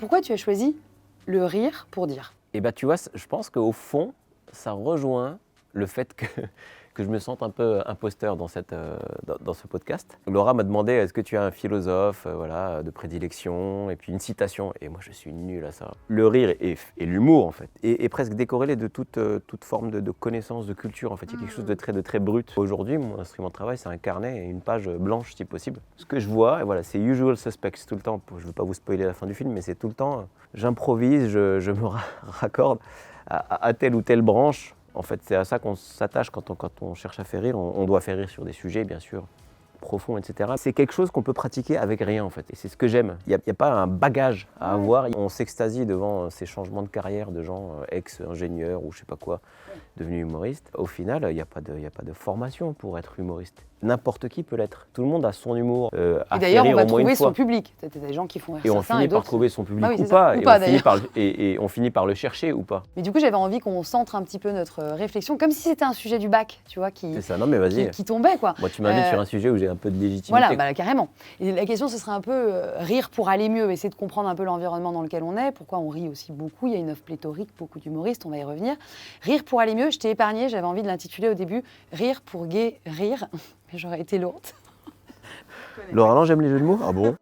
Pourquoi tu as choisi le rire pour dire? Et bah tu vois, je pense qu'au fond, ça rejoint le fait que je me sente un peu imposteur dans ce podcast. Laura m'a demandé est-ce que tu as un philosophe voilà, de prédilection et puis une citation. Et moi je suis nul à ça. Le rire et l'humour en fait est presque décorrélé de toute forme de connaissance, de culture. En fait, il y a quelque chose de très brut. Aujourd'hui, mon instrument de travail c'est un carnet et une page blanche si possible. Ce que je vois, et voilà, c'est usual suspects tout le temps. Je ne veux pas vous spoiler la fin du film, mais c'est tout le temps, j'improvise, je me raccorde à telle ou telle branche. En fait, c'est à ça qu'on s'attache quand on cherche à faire rire. On doit faire rire sur des sujets, bien sûr, profonds, etc. C'est quelque chose qu'on peut pratiquer avec rien, en fait. Et c'est ce que j'aime. Il n'y a pas un bagage à avoir. On s'extasie devant ces changements de carrière de gens ex-ingénieurs ou je sais pas quoi, devenus humoristes. Au final, il n'y a pas de formation pour être humoriste. N'importe qui peut l'être. Tout le monde a son humour. Et d'ailleurs, on va trouver son public. Il y a des gens qui font rire et on certains finit et d'autres. par trouver son public Ah oui, ou pas. Et Et on finit par le chercher ou pas. Mais du coup, j'avais envie qu'on centre un petit peu notre réflexion, comme si c'était un sujet du bac, tu vois, C'est ça, non mais vas-y. qui tombait, quoi. Moi, tu m'invites sur un sujet où j'ai un peu de légitimité. Voilà, bah, carrément. Et la question, ce serait un peu rire pour aller mieux, essayer de comprendre un peu l'environnement dans lequel on est, pourquoi on rit aussi beaucoup. Il y a une œuvre pléthorique, beaucoup d'humoristes, on va y revenir. Rire pour aller mieux, je t'ai épargné, j'avais envie de l'intituler au début Rire pour guérir, mais j'aurais été lourde. Laura, non, j'aime les jeux de mots. Ah bon?